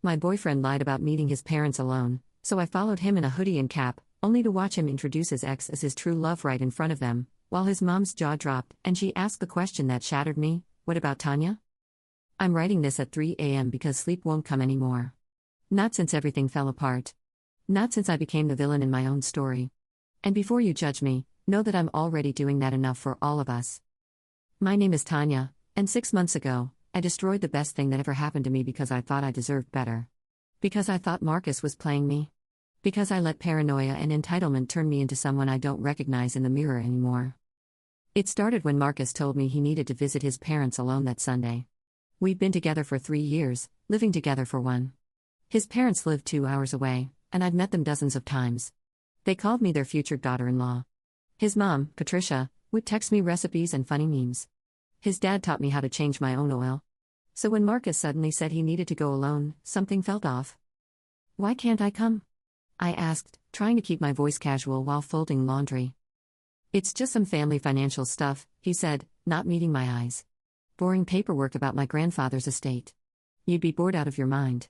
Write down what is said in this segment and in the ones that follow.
My boyfriend lied about meeting his parents alone, so I followed him in a hoodie and cap, only to watch him introduce his ex as his true love right in front of them, while his mom's jaw dropped and she asked the question that shattered me, "What about Tanya?" I'm writing this at 3 a.m. because sleep won't come anymore. Not since everything fell apart. Not since I became the villain in my own story. And before you judge me, know that I'm already doing that enough for all of us. My name is Tanya, and 6 months ago, I destroyed the best thing that ever happened to me because I thought I deserved better. Because I thought Marcus was playing me. Because I let paranoia and entitlement turn me into someone I don't recognize in the mirror anymore. It started when Marcus told me he needed to visit his parents alone that Sunday. We'd been together for 3 years, living together for 1. His parents lived 2 hours away, and I'd met them dozens of times. They called me their future daughter-in-law. His mom, Patricia, would text me recipes and funny memes. His dad taught me how to change my own oil. So when Marcus suddenly said he needed to go alone, something felt off. "Why can't I come?" I asked, trying to keep my voice casual while folding laundry. "It's just some family financial stuff," he said, not meeting my eyes. "Boring paperwork about my grandfather's estate. You'd be bored out of your mind."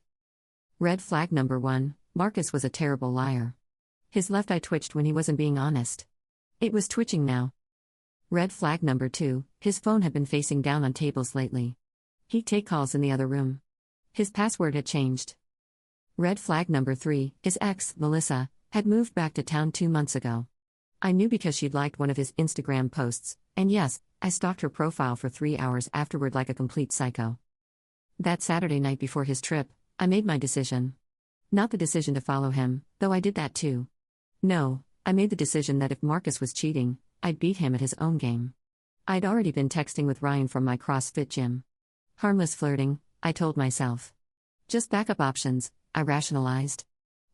Red flag number 1, Marcus was a terrible liar. His left eye twitched when he wasn't being honest. It was twitching now. Red flag number 2, his phone had been facing down on tables lately. He'd take calls in the other room. His password had changed. Red flag number 3, his ex, Melissa, had moved back to town 2 months ago. I knew because she'd liked one of his Instagram posts, and yes, I stalked her profile for 3 hours afterward like a complete psycho. That Saturday night before his trip, I made my decision. Not the decision to follow him, though I did that too. No, I made the decision that if Marcus was cheating, I'd beat him at his own game. I'd already been texting with Ryan from my CrossFit gym. Harmless flirting, I told myself. Just backup options, I rationalized.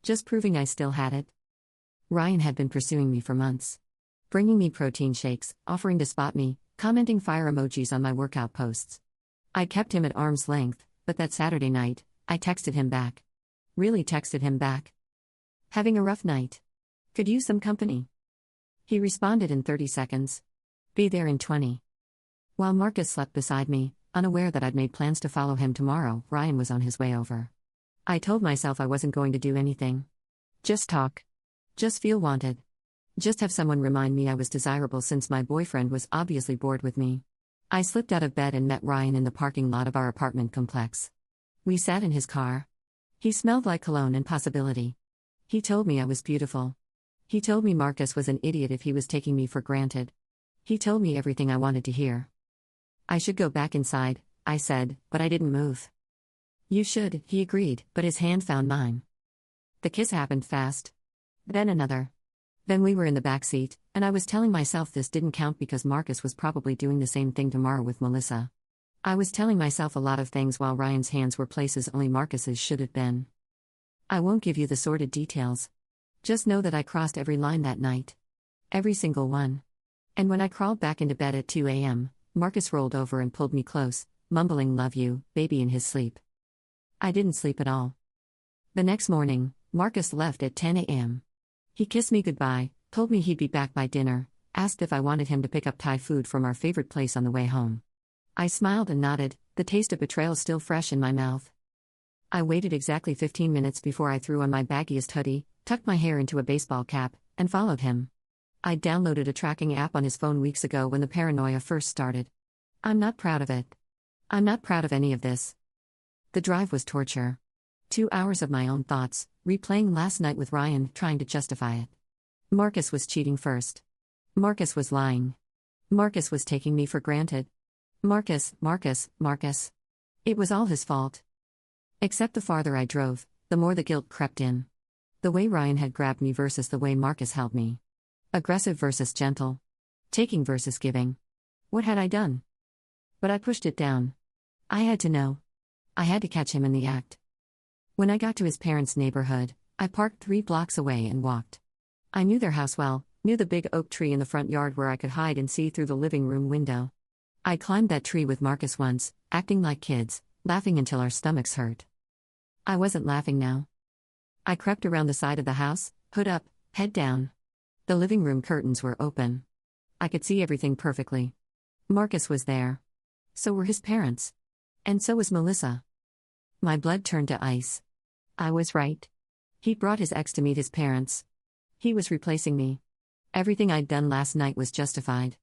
Just proving I still had it. Ryan had been pursuing me for months. Bringing me protein shakes, offering to spot me, commenting fire emojis on my workout posts. I kept him at arm's length, but that Saturday night, I texted him back. Really texted him back. "Having a rough night. Could use some company." He responded in 30 seconds. "Be there in 20. While Marcus slept beside me, unaware that I'd made plans to follow him tomorrow, Ryan was on his way over. I told myself I wasn't going to do anything. Just talk. Just feel wanted. Just have someone remind me I was desirable since my boyfriend was obviously bored with me. I slipped out of bed and met Ryan in the parking lot of our apartment complex. We sat in his car. He smelled like cologne and possibility. He told me I was beautiful. He told me Marcus was an idiot if he was taking me for granted. He told me everything I wanted to hear. "I should go back inside," I said, but I didn't move. "You should," he agreed, but his hand found mine. The kiss happened fast. Then another. Then we were in the back seat, and I was telling myself this didn't count because Marcus was probably doing the same thing tomorrow with Melissa. I was telling myself a lot of things while Ryan's hands were places only Marcus's should have been. I won't give you the sordid details. Just know that I crossed every line that night. Every single one. And when I crawled back into bed at 2 a.m., Marcus rolled over and pulled me close, mumbling "love you, baby" in his sleep. I didn't sleep at all. The next morning, Marcus left at 10 a.m. He kissed me goodbye, told me he'd be back by dinner, asked if I wanted him to pick up Thai food from our favorite place on the way home. I smiled and nodded, the taste of betrayal still fresh in my mouth. I waited exactly 15 minutes before I threw on my baggiest hoodie, tucked my hair into a baseball cap, and followed him. I'd downloaded a tracking app on his phone weeks ago when the paranoia first started. I'm not proud of it. I'm not proud of any of this. The drive was torture. 2 hours of my own thoughts, replaying last night with Ryan, trying to justify it. Marcus was cheating first. Marcus was lying. Marcus was taking me for granted. Marcus. It was all his fault. Except the farther I drove, the more the guilt crept in. The way Ryan had grabbed me versus the way Marcus held me. Aggressive versus gentle. Taking versus giving. What had I done? But I pushed it down. I had to know. I had to catch him in the act. When I got to his parents' neighborhood, I parked 3 blocks away and walked. I knew their house well, knew the big oak tree in the front yard where I could hide and see through the living room window. I climbed that tree with Marcus once, acting like kids, laughing until our stomachs hurt. I wasn't laughing now. I crept around the side of the house, hood up, head down. The living room curtains were open. I could see everything perfectly. Marcus was there. So were his parents. And so was Melissa. My blood turned to ice. I was right. He'd brought his ex to meet his parents. He was replacing me. Everything I'd done last night was justified.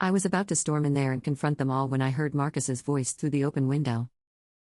I was about to storm in there and confront them all when I heard Marcus's voice through the open window.